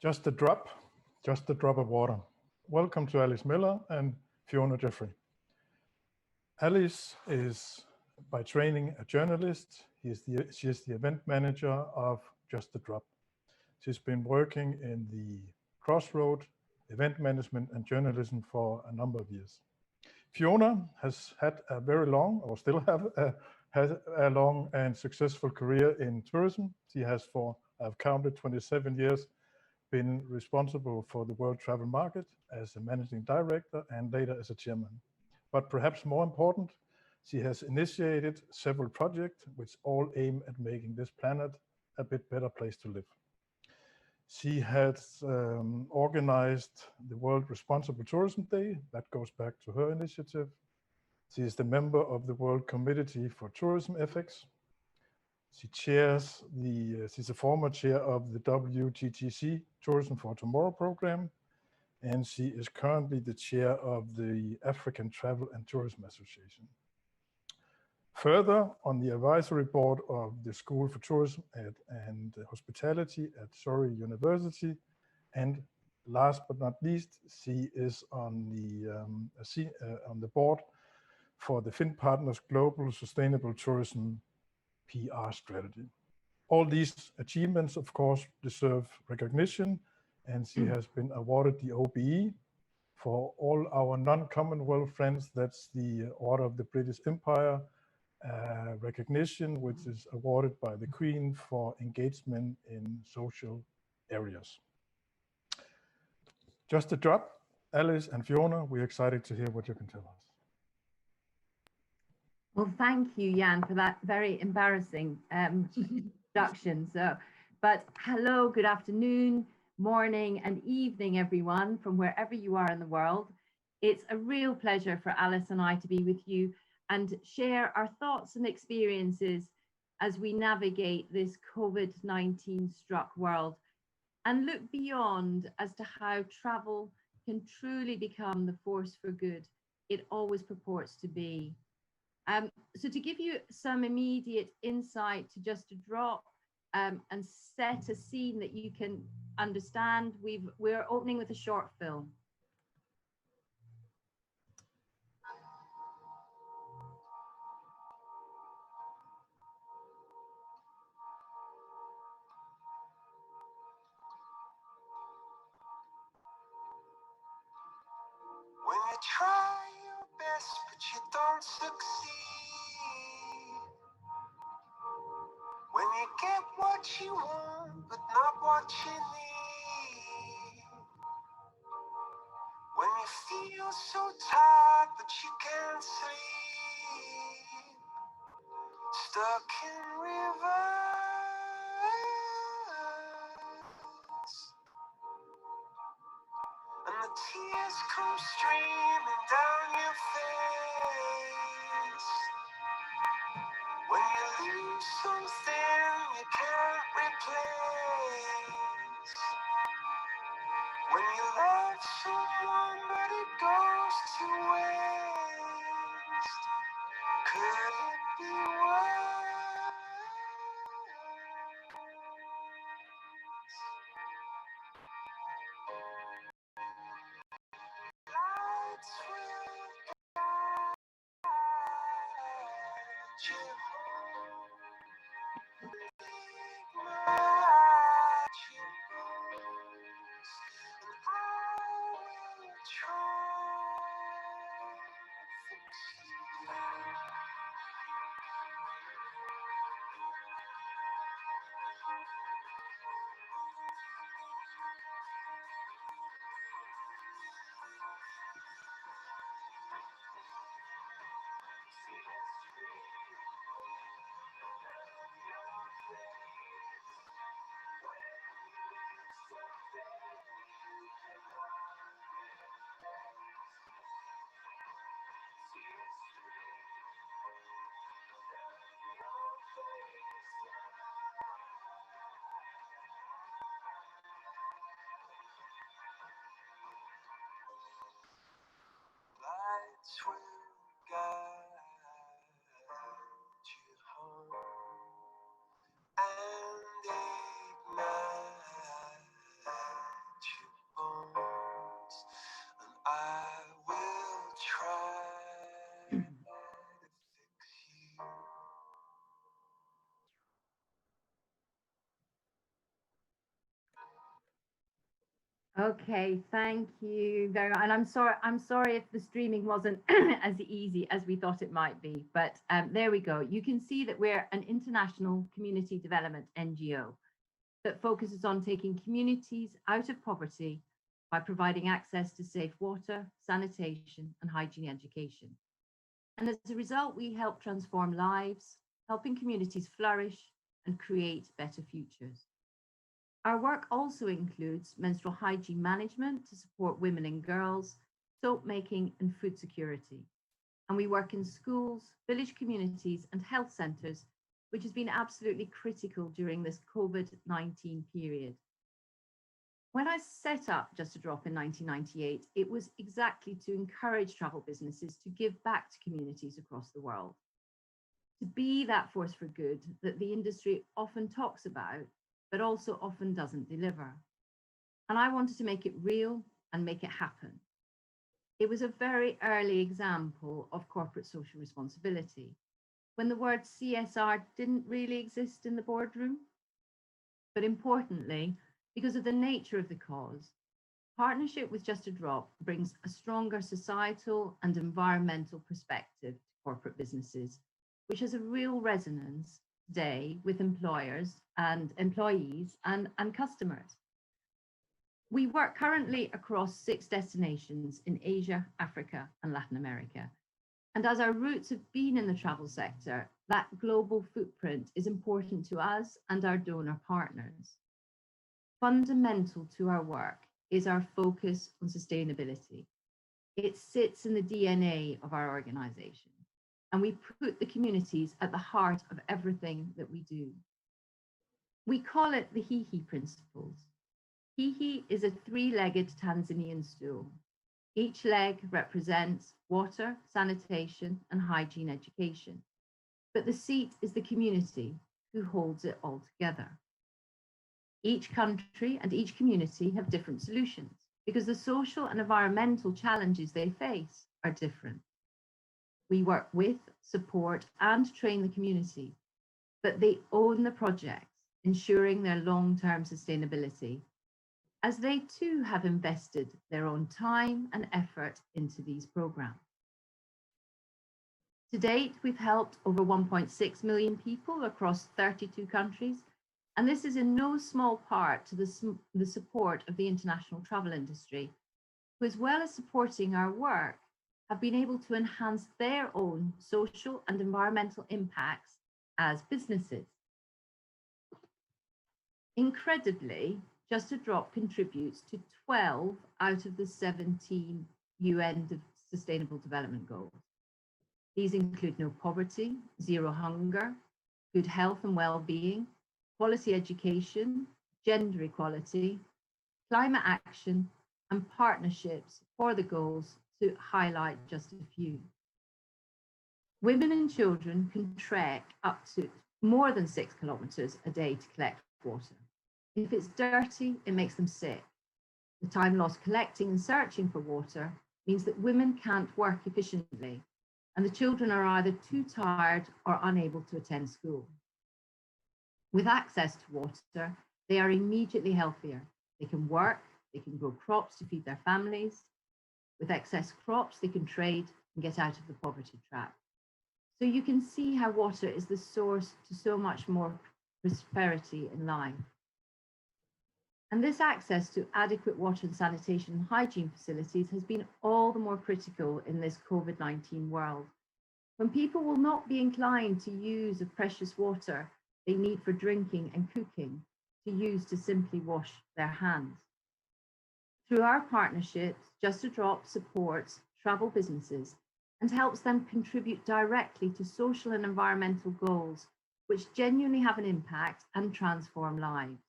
Just a drop, just a drop of water. Welcome to Alice Mellar and Fiona Jeffery. Alice is by training a journalist. She is the event manager of Just a Drop. She's been working in the crossroad, event management and journalism for a number of years. Fiona has had a very long, or still has a long and successful career in tourism. She has for, I've counted 27 years, been responsible for the world travel market as a managing director and later as a chairman. But perhaps more important, she has initiated several projects which all aim at making this planet a bit better place to live. She has organized the World Responsible Tourism Day. That goes back to her initiative. She is the member of the World Committee for Tourism Ethics. She's a former chair of the WTTC Tourism for Tomorrow program, and she is currently the chair of the African Travel and Tourism Association. Further, on the advisory board of the School for Tourism and Hospitality at Surrey University, and last but not least, she is on the board for the Finn Partners Global Sustainable Tourism PR strategy. All these achievements, of course, deserve recognition, and she has been awarded the OBE. For all our non-Commonwealth friends, that's the Order of the British Empire recognition, which is awarded by the Queen for engagement in social areas. Just a drop, Alice and Fiona, we're excited to hear what you can tell us. Well, thank you, Jan, for that very embarrassing introduction. But hello, good afternoon, morning and evening, everyone, from wherever you are in the world. It's a real pleasure for Alice and I to be with you and share our thoughts and experiences as we navigate this COVID-19 struck world and look beyond as to how travel can truly become the force for good it always purports to be. So to give you some immediate insight to Just a Drop and set a scene that you can understand, we're opening with a short film. When you try your best but you don't succeed, when you get what you want but not what you need, when you feel so tired but you can't sleep, stuck in reverse, and the tears come streaming down your face. When you lose something you can't replace, when you love someone but it goes to waste, could it be worse? Lights will guide you home, ignite your bones, and I will try to fix you. Lights will guide you home and ignite Okay, thank you very much. And I'm sorry if the streaming wasn't as easy as we thought it might be, but there we go. You can see that we're an international community development NGO that focuses on taking communities out of poverty by providing access to safe water, sanitation, and hygiene education. And as a result, we help transform lives, helping communities flourish and create better futures. Our work also includes menstrual hygiene management to support women and girls, soap making, and food security. And we work in schools, village communities, and health centres, which has been absolutely critical during this COVID-19 period. When I set up Just a Drop in 1998, it was exactly to encourage travel businesses to give back to communities across the world, to be that force for good that the industry often talks about, but also often doesn't deliver. And I wanted to make it real and make it happen. It was a very early example of corporate social responsibility, when the word CSR didn't really exist in the boardroom. But importantly, because of the nature of the cause, partnership with Just a Drop brings a stronger societal and environmental perspective to corporate businesses, which has a real resonance today with employers and employees and customers. We work currently across 6 destinations in Asia, Africa, and Latin America. And as our roots have been in the travel sector, that global footprint is important to us and our donor partners. Fundamental to our work is our focus on sustainability. It sits in the DNA of our organization, and we put the communities at the heart of everything that we do. We call it the HIHI principles. HIHI is a 3-legged Tanzanian stool. Each leg represents water, sanitation, and hygiene education. But the seat is the community who holds it all together. Each country and each community have different solutions because the social and environmental challenges they face are different. We work with, support, and train the community, but they own the projects, ensuring their long-term sustainability, as they too have invested their own time and effort into these programs. To date, we've helped over 1.6 million people across 32 countries, and this is in no small part to the support of the international travel industry, who, as well as supporting our work, have been able to enhance their own social and environmental impacts as businesses. Incredibly, Just a Drop contributes to 12 out of the 17 UN Sustainable Development Goals. These include no poverty, zero hunger, good health and well-being, quality education, gender equality, climate action, and partnerships for the goals, to highlight just a few. Women and children can trek up to more than 6 kilometers a day to collect water. If it's dirty, it makes them sick. The time lost collecting and searching for water means that women can't work efficiently, and the children are either too tired or unable to attend school. With access to water, they are immediately healthier. They can work, they can grow crops to feed their families. With excess crops, they can trade and get out of the poverty trap. So you can see how water is the source to so much more prosperity in life. And this access to adequate water and sanitation and hygiene facilities has been all the more critical in this COVID-19 world, when people will not be inclined to use the precious water they need for drinking and cooking to use to simply wash their hands. Through our partnerships, Just a Drop supports travel businesses and helps them contribute directly to social and environmental goals, which genuinely have an impact and transform lives.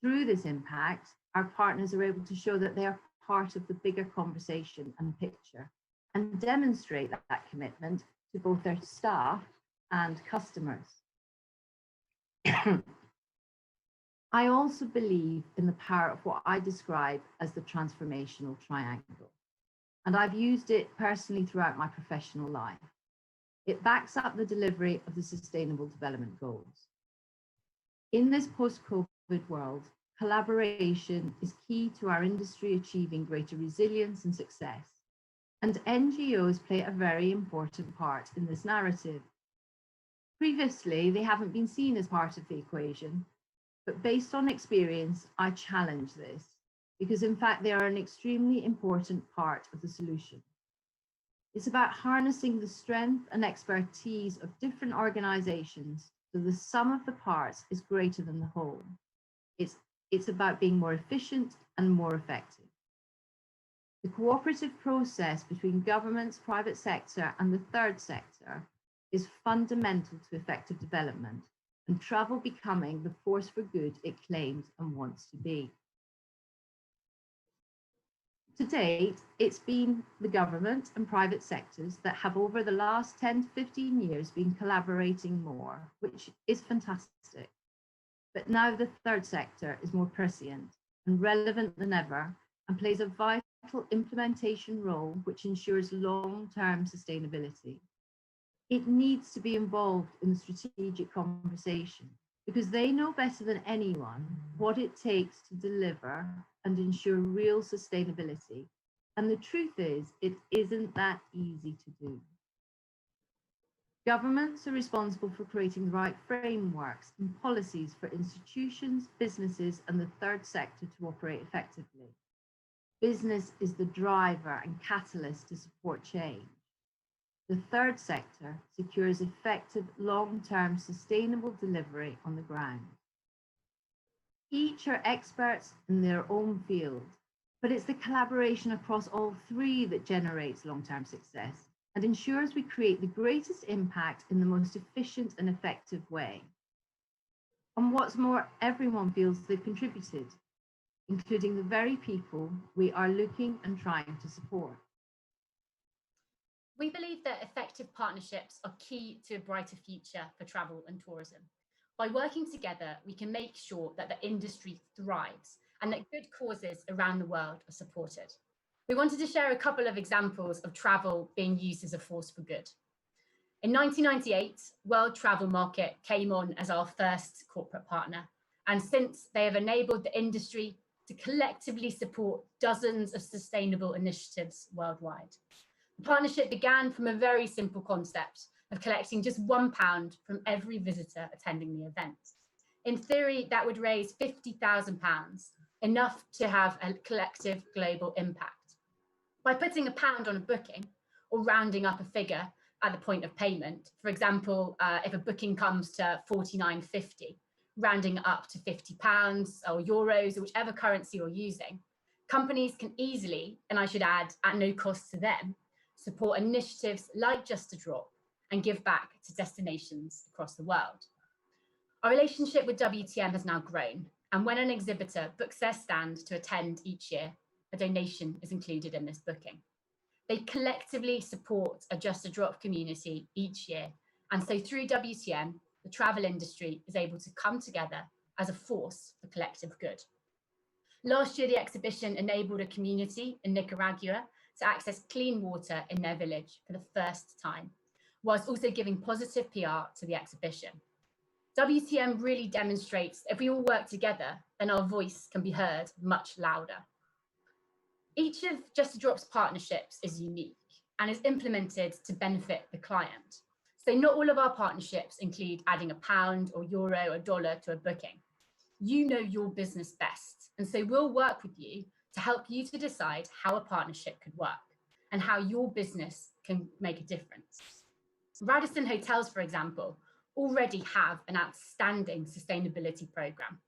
Through this impact, our partners are able to show that they are part of the bigger conversation and picture, and demonstrate that commitment to both their staff and customers. I also believe in the power of what I describe as the transformational triangle, and I've used it personally throughout my professional life. It backs up the delivery of the Sustainable Development Goals. In this post-COVID world, collaboration is key to our industry achieving greater resilience and success. And NGOs play a very important part in this narrative. Previously, they haven't been seen as part of the equation, but based on experience, I challenge this because in fact, they are an extremely important part of the solution. It's about harnessing the strength and expertise of different organizations so the sum of the parts is greater than the whole. It's about being more efficient and more effective. The cooperative process between governments, private sector, and the third sector is fundamental to effective development and travel becoming the force for good it claims and wants to be. To date, it's been the government and private sectors that have over the last 10 to 15 years been collaborating more, which is fantastic. But now the third sector is more prescient and relevant than ever and plays a vital implementation role which ensures long-term sustainability. It needs to be involved in the strategic conversation because they know better than anyone what it takes to deliver and ensure real sustainability. And the truth is, it isn't that easy to do. Governments are responsible for creating the right frameworks and policies for institutions, businesses, and the third sector to operate effectively. Business is the driver and catalyst to support change. The third sector secures effective, long-term, sustainable delivery on the ground. Each are experts in their own field, but it's the collaboration across all three that generates long-term success and ensures we create the greatest impact in the most efficient and effective way. And what's more, everyone feels they've contributed, including the very people we are looking and trying to support. We believe that effective partnerships are key to a brighter future for travel and tourism. By working together, we can make sure that the industry thrives and that good causes around the world are supported. We wanted to share a couple of examples of travel being used as a force for good. In 1998, World Travel Market came on as our first corporate partner, and since they have enabled the industry to collectively support dozens of sustainable initiatives worldwide. The partnership began from a very simple concept of collecting just £1 from every visitor attending the event. In theory, that would raise £50,000, enough to have a collective global impact. By putting £1 on a booking or rounding up a figure at the point of payment, for example, if a booking comes to £49.50, rounding up to £50 or euros or whichever currency you're using, companies can easily, and I should add, at no cost to them, support initiatives like Just a Drop and give back to destinations across the world. Our relationship with WTM has now grown, and when an exhibitor books their stand to attend each year, a donation is included in this booking. They collectively support a Just a Drop community each year, and so through WTM, the travel industry is able to come together as a force for collective good. Last year, the exhibition enabled a community in Nicaragua to access clean water in their village for the first time, whilst also giving positive PR to the exhibition. WTM really demonstrates that if we all work together, then our voice can be heard much louder. Each of Just a Drop's partnerships is unique and is implemented to benefit the client. So not all of our partnerships include adding £1 or euro or dollar to a booking. You know your business best, and so we'll work with you to help you to decide how a partnership could work and how your business can make a difference. Radisson Hotels, for example, already have an outstanding sustainability program.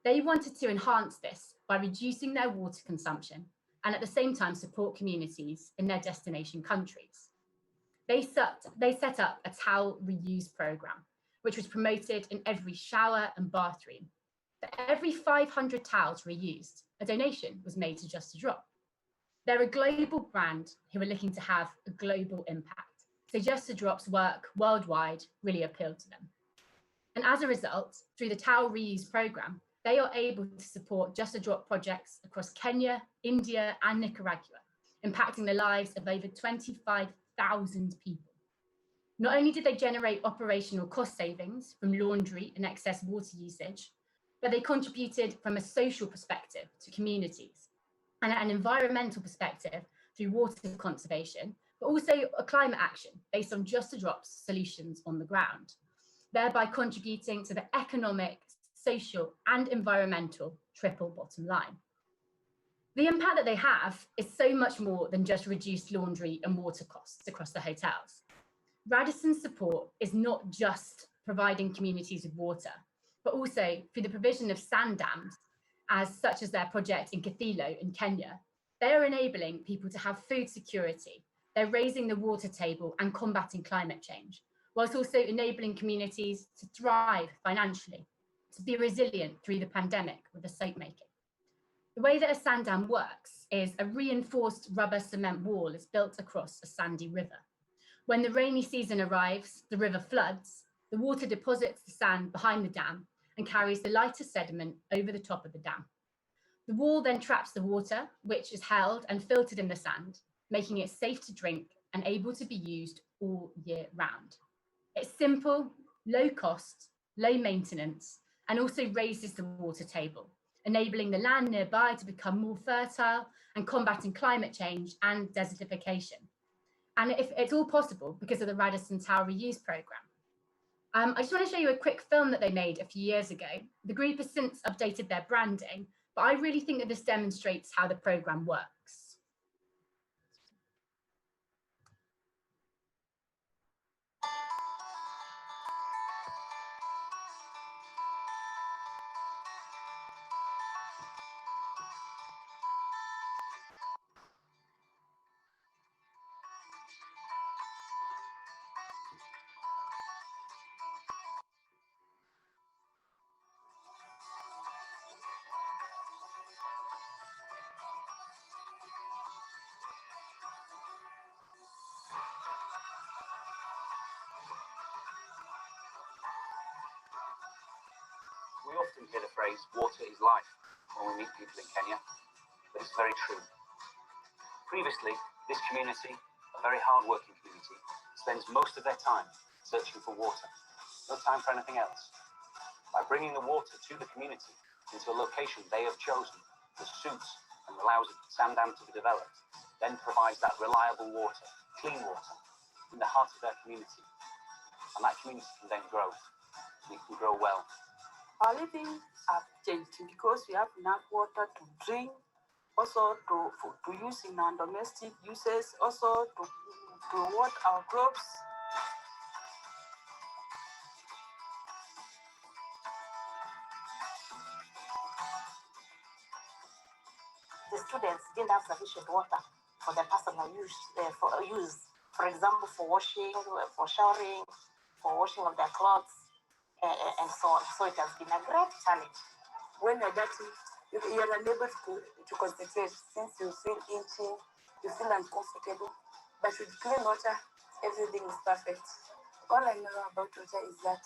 They wanted to enhance this by reducing their water consumption and at the same time support communities in their destination countries. They set up a towel reuse program, which was promoted in every shower and bathroom. For every 500 towels reused, a donation was made to Just a Drop. They're a global brand who are looking to have a global impact, so Just a Drop's work worldwide really appealed to them. And as a result, through the towel reuse program, they are able to support Just a Drop projects across Kenya, India, and Nicaragua, impacting the lives of over 25,000 people. Not only did they generate operational cost savings from laundry and excess water usage, but they contributed from a social perspective to communities and an environmental perspective through water conservation, but also a climate action based on Just a Drop's solutions on the ground, thereby contributing to the economic, social, and environmental triple bottom line. The impact that they have is so much more than just reduced laundry and water costs across the hotels. Radisson's support is not just providing communities with water, but also through the provision of sand dams, such as their project in Keynote in Kenya. They are enabling people to have food security. They're raising the water table and combating climate change, whilst also enabling communities to thrive financially, to be resilient through the pandemic with the soap making. The way that a sand dam works is a reinforced rubber cement wall is built across a sandy river. When the rainy season arrives, the river floods, the water deposits the sand behind the dam and carries the lighter sediment over the top of the dam. The wall then traps the water, which is held and filtered in the sand, making it safe to drink and able to be used all year round. It's simple, low cost, low maintenance, and also raises the water table, enabling the land nearby to become more fertile and combating climate change and desertification. And it's all possible because of the Radisson Towel Reuse Programme. I just want to show you a quick film that they made a few years ago. The group has since updated their branding, but I really think that this demonstrates how the programme works. We often hear the phrase, water is life, when we meet people in Kenya, but it's very true. Previously, this community, a very hard-working community, spends most of their time searching for water, no time for anything else. By bringing the water to the community into a location they have chosen that suits and allows a sand dam to be developed, then provides that reliable water, clean water, in the heart of their community. And that community can then grow, and it can grow well. Our living have changed because we have enough water to drink, also to use in our domestic uses, also to water our crops. The students didn't have sufficient water for their personal use. For example, for washing, for showering, for washing of their clothes, and so on. So it has been a great challenge. When you're dirty, you're unable to concentrate since you feel itchy, you feel uncomfortable. But with clean water, everything is perfect. All I know about water is that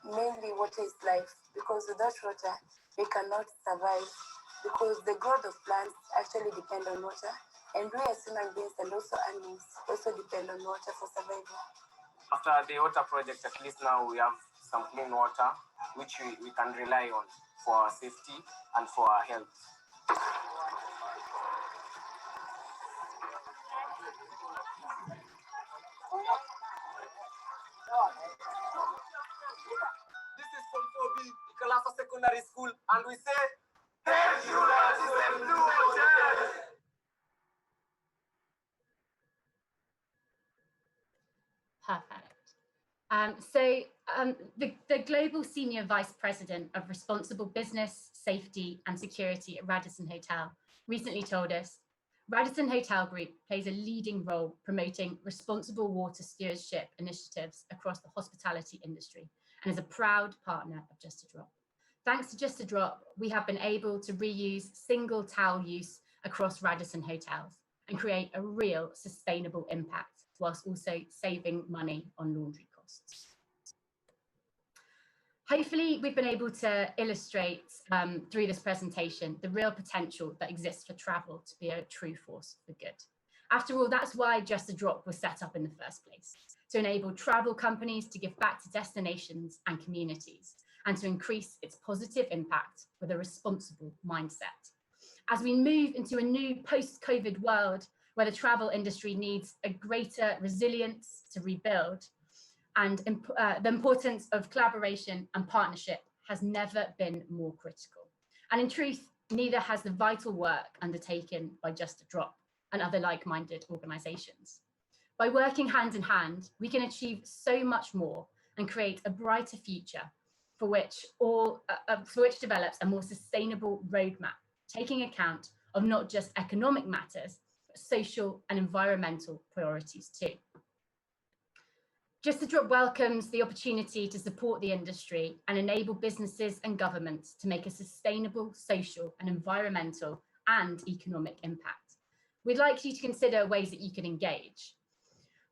mainly water is life, because without water, we cannot survive, because the growth of plants actually depend on water, and we as human beings and also animals also depend on water for survival. After the water project, at least now we have some clean water, which we can rely on for our safety and for our health. This is from 4B, Ikalasa Secondary School, and we say, thank you, Radisson Blue Hotel. Perfect. The Global Senior Vice President of Responsible Business, Safety and Security at Radisson Hotel recently told us, Radisson Hotel Group plays a leading role promoting responsible water stewardship initiatives across the hospitality industry and is a proud partner of Just a Drop. Thanks to Just a Drop, we have been able to reuse single towel use across Radisson hotels and create a real sustainable impact, whilst also saving money on laundry costs. Hopefully, we've been able to illustrate through this presentation the real potential that exists for travel to be a true force for good. After all, that's why Just a Drop was set up in the first place, to enable travel companies to give back to destinations and communities, and to increase its positive impact with a responsible mindset. As we move into a new post-COVID world where the travel industry needs a greater resilience to rebuild, and the importance of collaboration and partnership has never been more critical. And in truth, neither has the vital work undertaken by Just a Drop and other like-minded organisations. By working hand in hand, we can achieve so much more and create a brighter future for which develops a more sustainable roadmap, taking account of not just economic matters, but social and environmental priorities too. Just a Drop welcomes the opportunity to support the industry and enable businesses and governments to make a sustainable social and environmental and economic impact. We'd like you to consider ways that you can engage.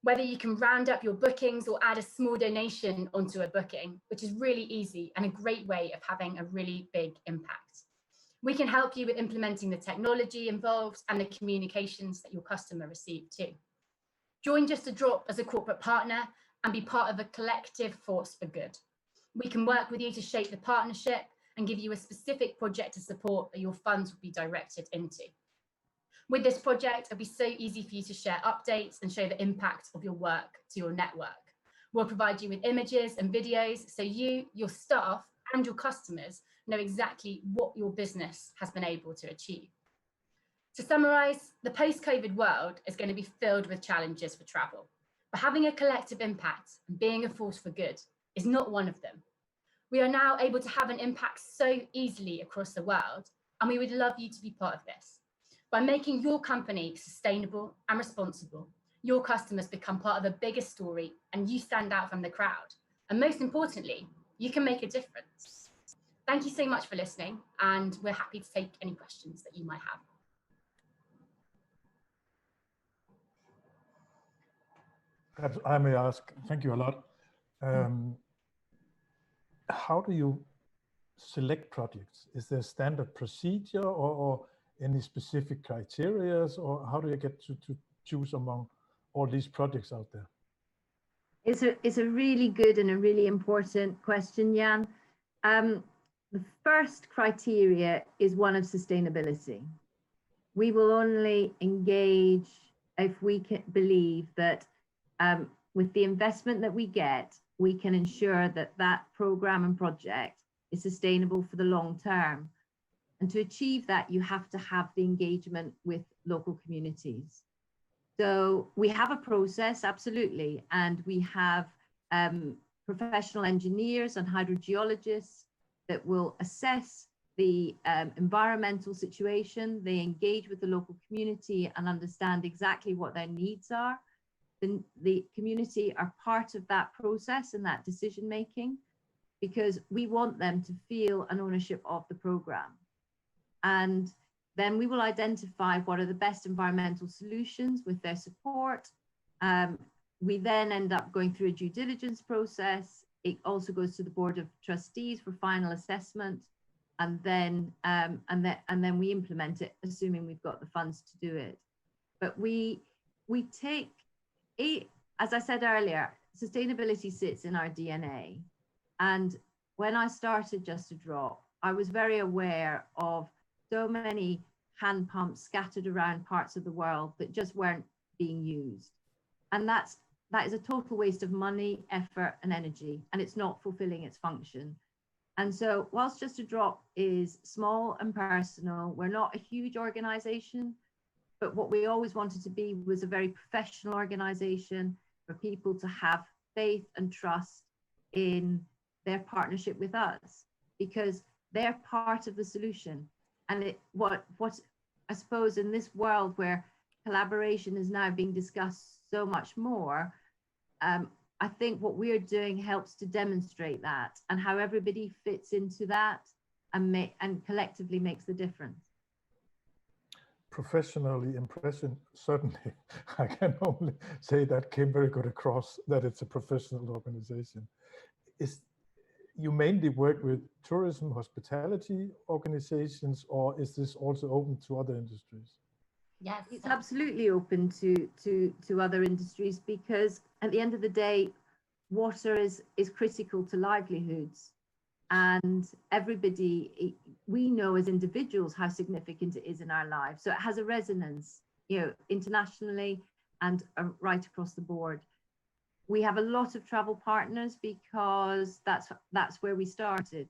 Whether you can round up your bookings or add a small donation onto a booking, which is really easy and a great way of having a really big impact. We can help you with implementing the technology involved and the communications that your customer received too. Join Just a Drop as a corporate partner and be part of a collective force for good. We can work with you to shape the partnership and give you a specific project to support that your funds will be directed into. With this project, it'll be so easy for you to share updates and show the impact of your work to your network. We'll provide you with images and videos so you, your staff, and your customers know exactly what your business has been able to achieve. To summarise, the post-COVID world is going to be filled with challenges for travel, but having a collective impact and being a force for good is not one of them. We are now able to have an impact so easily across the world, and we would love you to be part of this. By making your company sustainable and responsible, your customers become part of a bigger story and you stand out from the crowd. And most importantly, you can make a difference. Thank you so much for listening, and we're happy to take any questions that you might have. Perhaps I may ask, thank you a lot. How do you select projects? Is there a standard procedure or any specific criteria, or how do you get to choose among all these projects out there? It's a really good and a really important question, Jan. The first criteria is one of sustainability. We will only engage if we can believe that with the investment that we get, we can ensure that that program and project is sustainable for the long term. And to achieve that, you have to have the engagement with local communities. So we have a process, absolutely. And we have professional engineers and hydrogeologists that will assess the environmental situation. They engage with the local community and understand exactly what their needs are. The community are part of that process and that decision making, because we want them to feel an ownership of the program. And then we will identify what are the best environmental solutions with their support. We then end up going through a due diligence process. It also goes to the Board of Trustees for final assessment, and then we implement it, assuming we've got the funds to do it. But we take it, as I said earlier, sustainability sits in our DNA. And when I started Just a Drop, I was very aware of so many hand pumps scattered around parts of the world that just weren't being used. And that is a total waste of money, effort, and energy, and it's not fulfilling its function. And so whilst Just a Drop is small and personal, we're not a huge organization, but what we always wanted to be was a very professional organization for people to have faith and trust in their partnership with us, because they're part of the solution. And what I suppose in this world where collaboration is now being discussed so much more, I think what we're doing helps to demonstrate that, and how everybody fits into that and collectively makes the difference. Professionally impressive, certainly. I can only say that came very good across, that it's a professional organization. You mainly work with tourism, hospitality organizations, or is this also open to other industries? Yes, it's absolutely open to other industries, because at the end of the day, water is critical to livelihoods. and everybody, we know as individuals how significant it is in our lives. So it has a resonance, you know, internationally and right across the board. We have a lot of travel partners because that's where we started.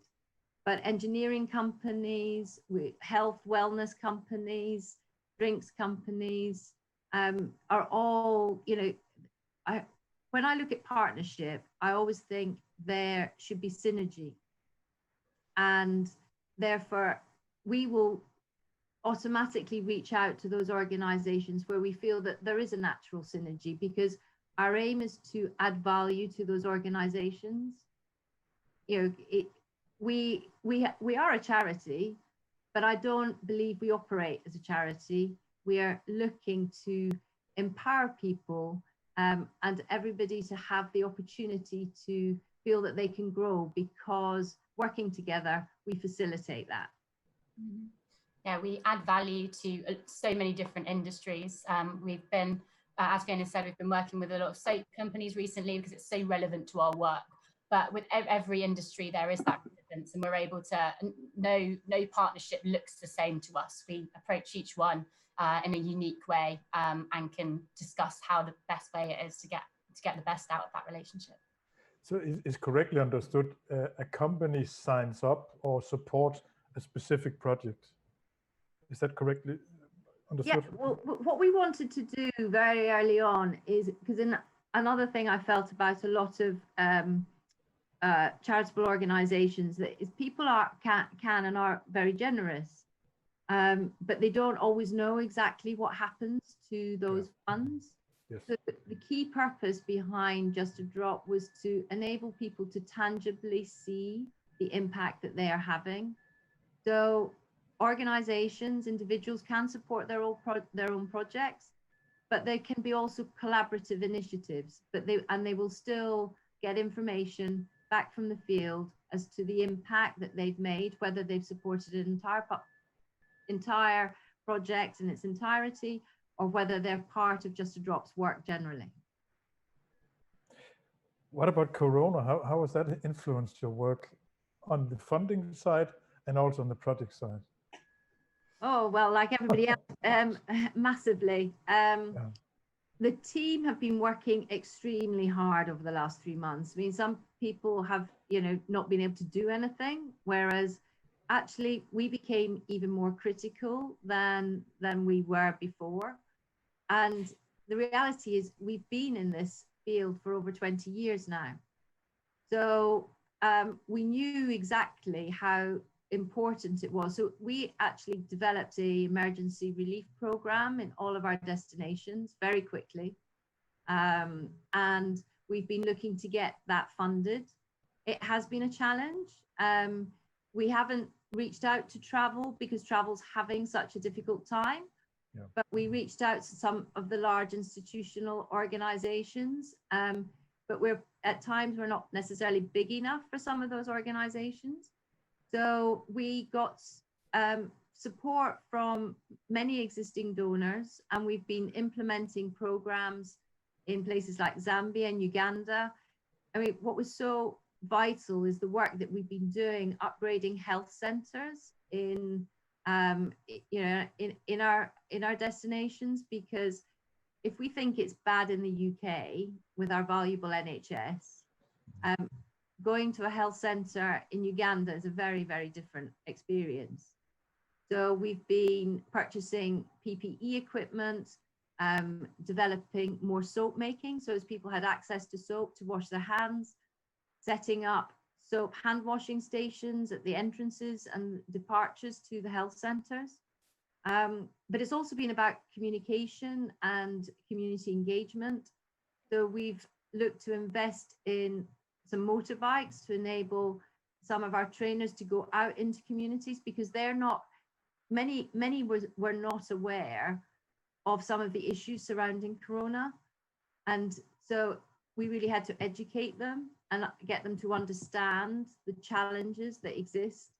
But engineering companies, health wellness companies, drinks companies are all, you know, when I look at partnership, I always think there should be synergy. And therefore, we will automatically reach out to those organizations where we feel that there is a natural synergy, because our aim is to add value to those organizations. You know, we are a charity, but I don't believe we operate as a charity. We are looking to empower people and everybody to have the opportunity to feel that they can grow, because working together, we facilitate that. Mm-hmm. Yeah, we add value to so many different industries. We've been, as Fiona said, we've been working with a lot of soap companies recently because it's so relevant to our work. But with every industry, there is that relevance, and we're able to, no partnership looks the same to us. We approach each one in a unique way and can discuss how the best way it is to get the best out of that relationship. So is correctly understood, a company signs up or supports a specific project? Is that correctly understood? Yeah, well, what we wanted to do very early on is, because another thing I felt about a lot of charitable organizations, that is people can and are very generous, but they don't always know exactly what happens to those funds. Yes. So the key purpose behind Just a Drop was to enable people to tangibly see the impact that they are having. So organizations, individuals can support their own projects, but they can be also collaborative initiatives, but they will still get information back from the field as to the impact that they've made, whether they've supported an entire project in its entirety, or whether they're part of Just a Drop's work generally. What about Corona? How has that influenced your work on the funding side and also on the project side? Oh, well, like everybody else, massively. The team have been working extremely hard over the last 3 months. I mean, some people have, you know, not been able to do anything, whereas actually we became even more critical than we were before. And the reality is we've been in this field for over 20 years now. So we knew exactly how important it was. So we actually developed an emergency relief program in all of our destinations very quickly. And we've been looking to get that funded. It has been a challenge. We haven't reached out to travel because travel's having such a difficult time. Yeah. But we reached out to some of the large institutional organizations, but at times we're not necessarily big enough for some of those organizations. So we got support from many existing donors, and we've been implementing programs in places like Zambia and Uganda. I mean, what was so vital is the work that we've been doing, upgrading health centers in our destinations, because if we think it's bad in the UK with our valuable NHS, going to a health center in Uganda is a very, very different experience. So we've been purchasing PPE equipment, developing more soap making, so as people had access to soap to wash their hands, setting up soap hand washing stations at the entrances and departures to the health centers. But it's also been about communication and community engagement. So we've looked to invest in some motorbikes to enable some of our trainers to go out into communities, because they're not, many were not aware of some of the issues surrounding Corona. And so we really had to educate them and get them to understand the challenges that exist.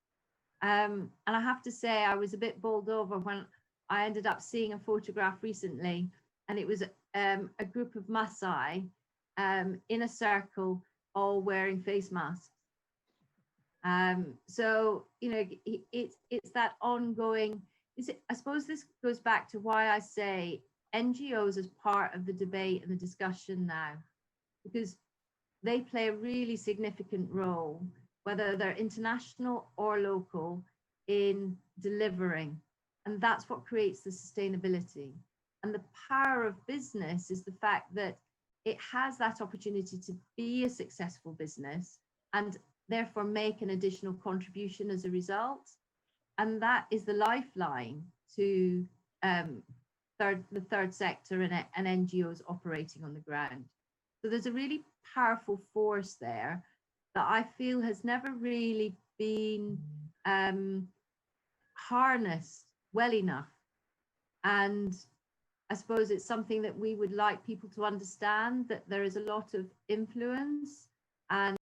And I have to say, I was a bit bowled over when I ended up seeing a photograph recently, and it was a group of Maasai in a circle, all wearing face masks. So, you know, it's that ongoing, I suppose this goes back to why I say NGOs as part of the debate and the discussion now, because they play a really significant role, whether they're international or local, in delivering. And that's what creates the sustainability. And the power of business is the fact that it has that opportunity to be a successful business and therefore make an additional contribution as a result. And that is the lifeline to the third sector and NGOs operating on the ground. So there's a really powerful force there that I feel has never really been harnessed well enough. And I suppose it's something that we would like people to understand, that there is a lot of influence and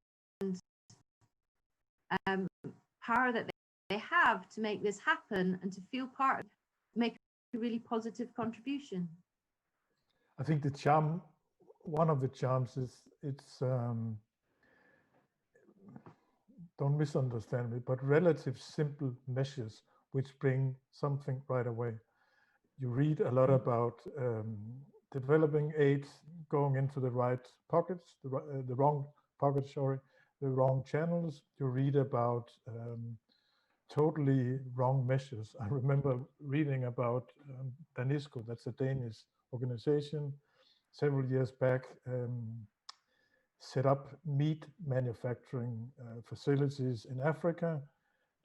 power that they have to make this happen and to feel part of, make a really positive contribution. I think the charm, one of the charms is it's, don't misunderstand me, but relative simple measures which bring something right away. You read a lot about developing aid going into the right pockets, the wrong pockets, sorry, the wrong channels. You read about totally wrong measures. I remember reading about Danisco, that's a Danish organization, several years back, set up meat manufacturing facilities in Africa,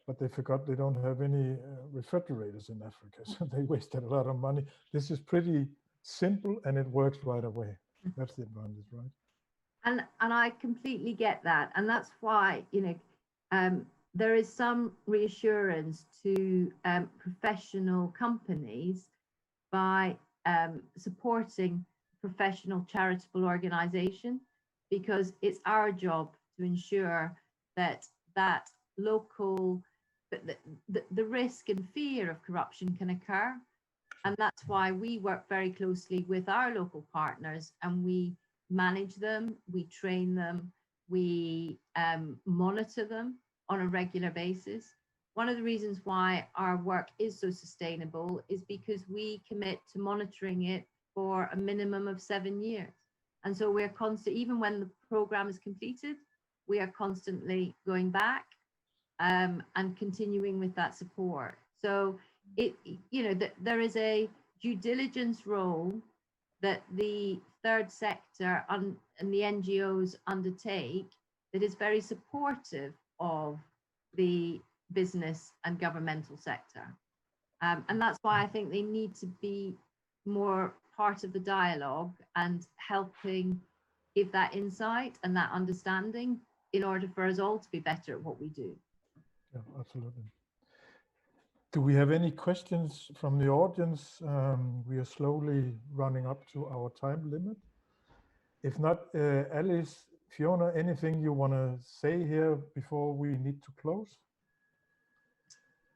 but they forgot they don't have any refrigerators in Africa, so they wasted a lot of money. This is pretty simple and it works right away. That's the advantage, right? And I completely get that, and that's why, you know, there is some reassurance to professional companies by supporting professional charitable organization, because it's our job to ensure that that local, the risk and fear of corruption can occur. And that's why we work very closely with our local partners, and we manage them, we train them, we monitor them on a regular basis. One of the reasons why our work is so sustainable is because we commit to monitoring it for a minimum of 7 years. And so we're constant, even when the program is completed, we are constantly going back and continuing with that support. So it, you know, there is a due diligence role that the third sector and the NGOs undertake that is very supportive of the business and governmental sector. And that's why I think they need to be more part of the dialogue and helping give that insight and that understanding in order for us all to be better at what we do. Yeah, absolutely. Do we have any questions from the audience? We are slowly running up to our time limit. If not, Alice, Fiona, anything you want to say here before we need to close?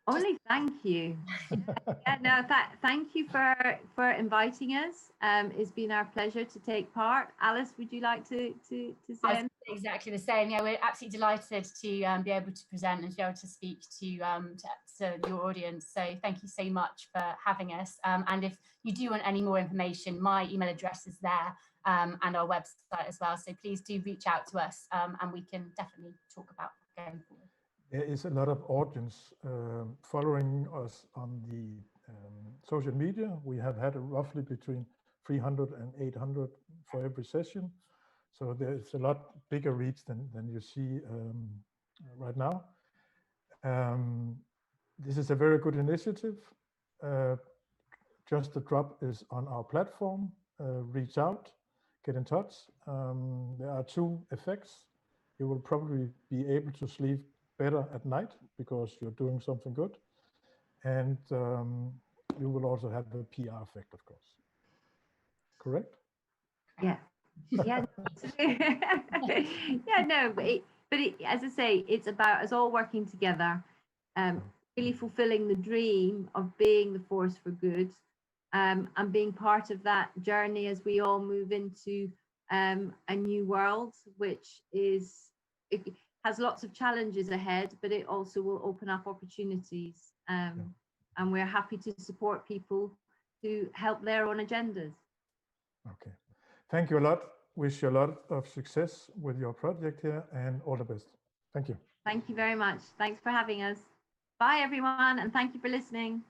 Only thank you. Yeah, no, thank you for inviting us. It's been our pleasure to take part. Alice, would you like to say anything? Exactly the same. Yeah, we're absolutely delighted to be able to present and to be able to speak to your audience. So thank you so much for having us. And if you do want any more information, my email address is there and our website as well. So please do reach out to us and we can definitely talk about going forward. There is a lot of audience following us on the social media. We have had roughly between 300 and 800 for every session. So there's a lot bigger reach than you see right now. This is a very good initiative. Just the Drop is on our platform. Reach out, get in touch. There are two effects. You will probably be able to sleep better at night because you're doing something good. And you will also have the PR effect, of course. Correct? Yeah. Yeah. Yeah, no, but as I say, it's about us all working together, really fulfilling the dream of being the force for good, and being part of that journey as we all move into a new world, which is has lots of challenges ahead, but it also will open up opportunities. And we're happy to support people to help their own agendas. Okay. Thank you a lot. Wish you a lot of success with your project here and all the best. Thank you. Thank you very much. Thanks for having us. Bye, everyone, and thank you for listening.